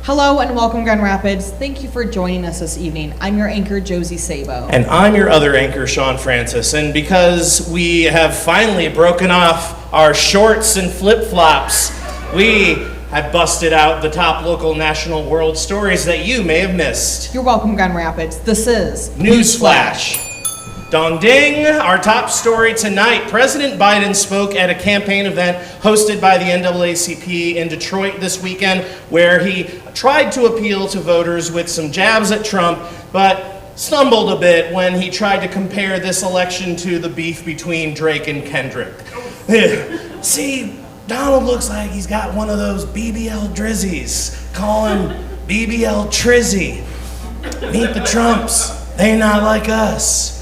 Hello and welcome, Grand Rapids. Thank you for joining us this evening. I'm your anchor, Josie Sabo. And I'm your other anchor, Sean Francis. And because we have finally broken off our shorts and flip-flops, we have busted out the top local, national, world stories that you may have missed. You're welcome, Grand Rapids. This is NewsFlash. Dong ding, our top story tonight. President Biden spoke at a campaign event hosted by the NAACP in Detroit this weekend, where he tried to appeal to voters with some jabs at Trump, but stumbled a bit when he tried to compare this election to the beef between Drake and Kendrick. See, Donald looks like he's got one of those BBL drizzies. Call him BBL Trizzy. Meet the Trumps. They not like us.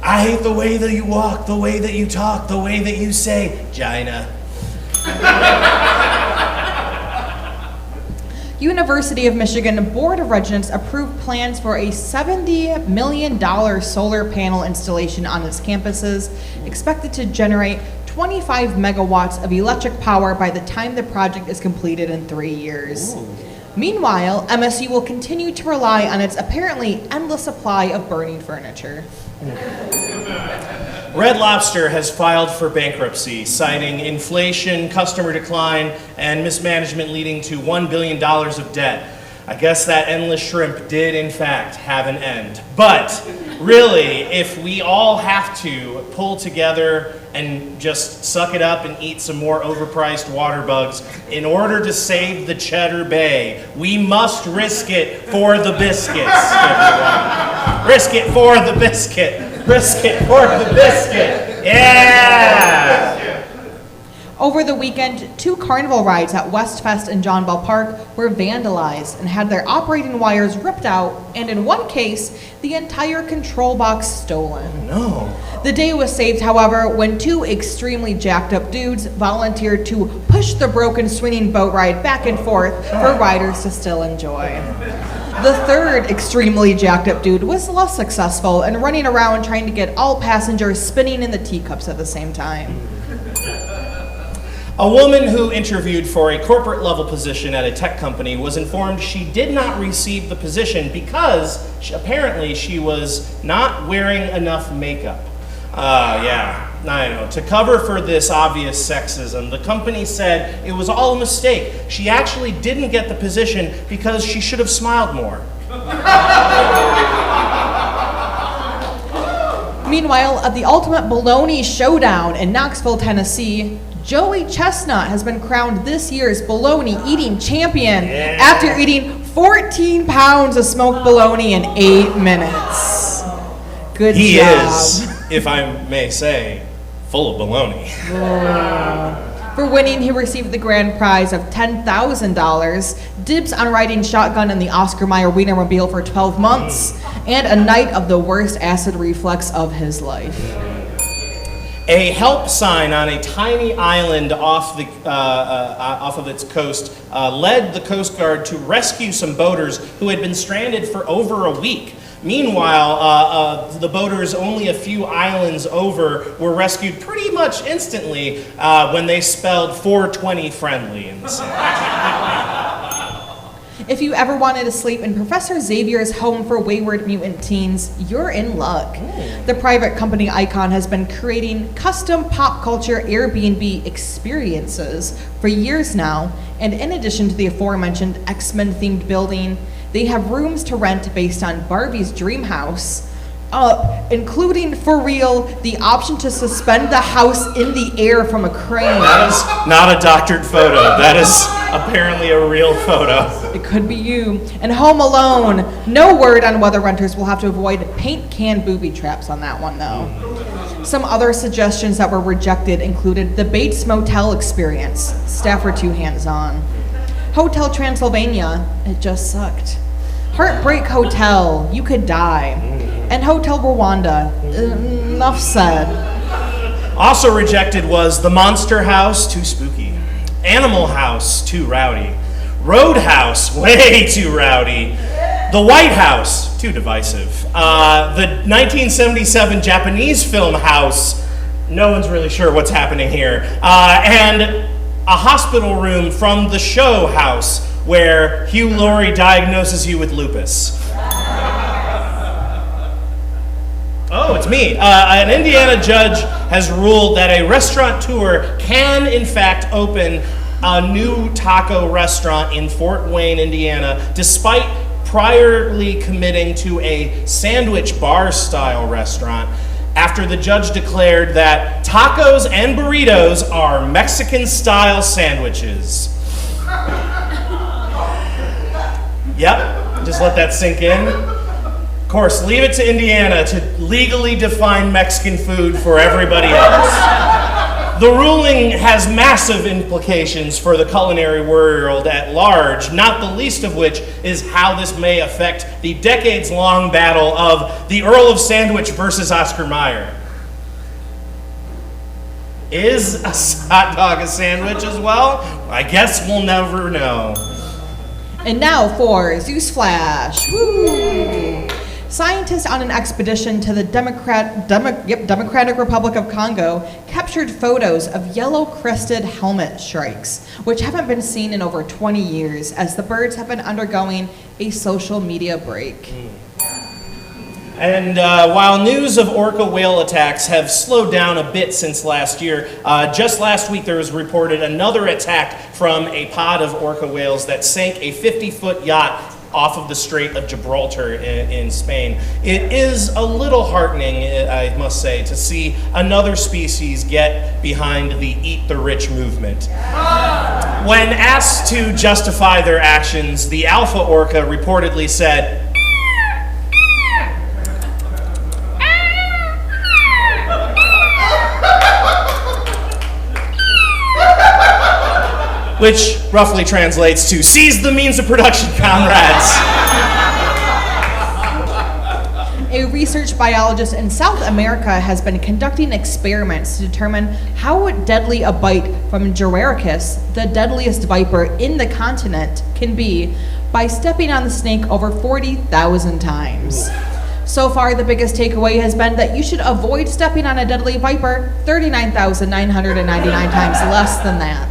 I hate the way that you walk, the way that you talk, the way that you say, Gina. University of Michigan Board of Regents approved plans for a $70 million solar panel installation on its campuses, expected to generate 25 megawatts of electric power by the time the project is completed in 3 years. Ooh. Meanwhile, MSU will continue to rely on its apparently endless supply of burning furniture. Red Lobster has filed for bankruptcy, citing inflation, customer decline, and mismanagement leading to $1 billion of debt. I guess that endless shrimp did, in fact, have an end. But really, if we all have to pull together and just suck it up and eat some more overpriced water bugs in order to save the Cheddar Bay, we must risk it for the biscuits, everyone. Risk it for the biscuit. Risk it for the biscuit. Yeah! Over the weekend, 2 carnival rides at Westfest and John Bell Park were vandalized and had their operating wires ripped out, and in one case, the entire control box stolen. No. The day was saved, however, when 2 extremely jacked up dudes volunteered to push the broken swinging boat ride back and forth for riders to still enjoy. The third extremely jacked up dude was less successful and running around trying to get all passengers spinning in the teacups at the same time. A woman who interviewed for a corporate level position at a tech company was informed she did not receive the position because apparently she was not wearing enough makeup. Yeah, I know. To cover for this obvious sexism, the company said it was all a mistake. She actually didn't get the position because she should have smiled more. Meanwhile, at the Ultimate Bologna Showdown in Knoxville, Tennessee, Joey Chestnut has been crowned this year's bologna eating champion after eating 14 pounds of smoked bologna in 8 minutes. Good job. He is, if I may say, full of baloney. For winning, he received the grand prize of $10,000, dibs on riding shotgun in the Oscar Mayer Wienermobile for 12 months, and a night of the worst acid reflux of his life. A help sign on a tiny island off of its coast led the Coast Guard to rescue some boaters who had been stranded for over a week. Meanwhile, the boaters only a few islands over were rescued pretty much instantly when they spelled 420 friendly in the sand. If you ever wanted to sleep in Professor Xavier's home for wayward mutant teens, you're in luck. The private company Icon has been creating custom pop culture Airbnb experiences for years now, and in addition to the aforementioned X-Men themed building, they have rooms to rent based on Barbie's dream house, including, for real, the option to suspend the house in the air from a crane. That is not a doctored photo. That is apparently a real photo. It could be you. And Home Alone, no word on whether renters will have to avoid paint can booby traps on that one, though. Some other suggestions that were rejected included the Bates Motel experience. Staff were too hands-on. Hotel Transylvania, it just sucked. Heartbreak Hotel, you could die. And Hotel Rwanda, enough said. Also rejected was the Monster House, too spooky. Animal House, too rowdy. Roadhouse, way too rowdy. The White House, too divisive. The 1977 Japanese film House, no one's really sure what's happening here. And a hospital room from the show House, where Hugh Laurie diagnoses you with lupus. Oh, it's me. An Indiana judge has ruled that a restaurateur can, in fact, open a new taco restaurant in Fort Wayne, Indiana, despite priorly committing to a sandwich bar-style restaurant after the judge declared that tacos and burritos are Mexican-style sandwiches. Yep, just let that sink in. Of course, leave it to Indiana to legally define Mexican food for everybody else. The ruling has massive implications for the culinary world at large, not the least of which is how this may affect the decades-long battle of the Earl of Sandwich versus Oscar Mayer. Is a hot dog a sandwich as well? I guess we'll never know. And now for NewsFlash. Woo! Scientists on an expedition to the Democratic Republic of Congo captured photos of yellow-crested helmet shrikes, which haven't been seen in over 20 years, as the birds have been undergoing a social media break. And while news of orca whale attacks have slowed down a bit since last year, just last week there was reported another attack from a pod of orca whales that sank a 50-foot yacht off of the Strait of Gibraltar in Spain. It is a little heartening, I must say, to see another species get behind the Eat the Rich movement. When asked to justify their actions, the alpha orca reportedly said, which roughly translates to, seize the means of production, comrades. A research biologist in South America has been conducting experiments to determine how deadly a bite from Gerarchus, the deadliest viper in the continent, can be by stepping on the snake over 40,000 times. So far, the biggest takeaway has been that you should avoid stepping on a deadly viper 39,999 times less than that.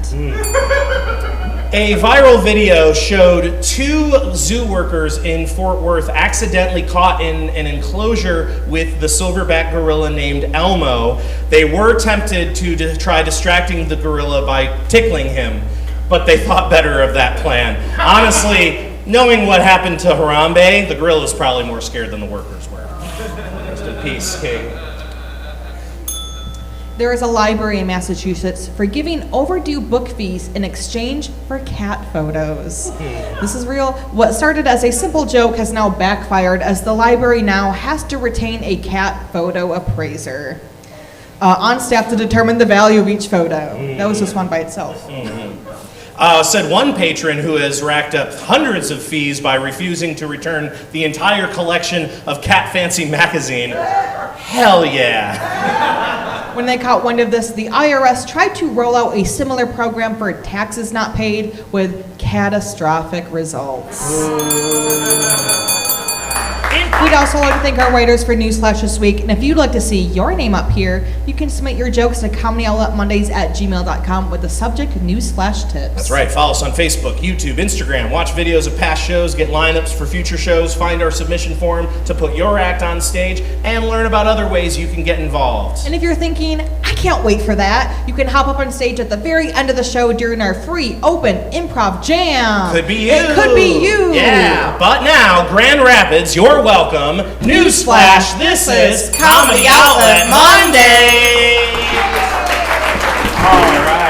A viral video showed two zoo workers in Fort Worth accidentally caught in an enclosure with the silverback gorilla named Elmo. They were tempted to try distracting the gorilla by tickling him, but they thought better of that plan. Honestly, knowing what happened to Harambe, the gorilla's probably more scared than the workers were. Rest in peace, King. There is a library in Massachusetts for giving overdue book fees in exchange for cat photos. This is real. What started as a simple joke has now backfired, as the library now has to retain a cat photo appraiser on staff to determine the value of each photo. That was just one by itself. Said one patron who has racked up hundreds of fees by refusing to return the entire collection of Cat Fancy magazine. Hell yeah. When they caught wind of this, the IRS tried to roll out a similar program for taxes not paid with catastrophic results. We'd also like to thank our writers for NewsFlash this week, and if you'd like to see your name up here, you can submit your jokes to comedyoutletmondays@gmail.com with the subject NewsFlash Tips. That's right. Follow us on Facebook, YouTube, Instagram. Watch videos of past shows, get lineups for future shows, find our submission form to put your act on stage, and learn about other ways you can get involved. And if you're thinking, I can't wait for that, you can hop up on stage at the very end of the show during our free open improv jam. Could be you. It could be you. Yeah, but now, Grand Rapids, you're welcome. Newsflash, this is Comedy Outlet Monday. All right.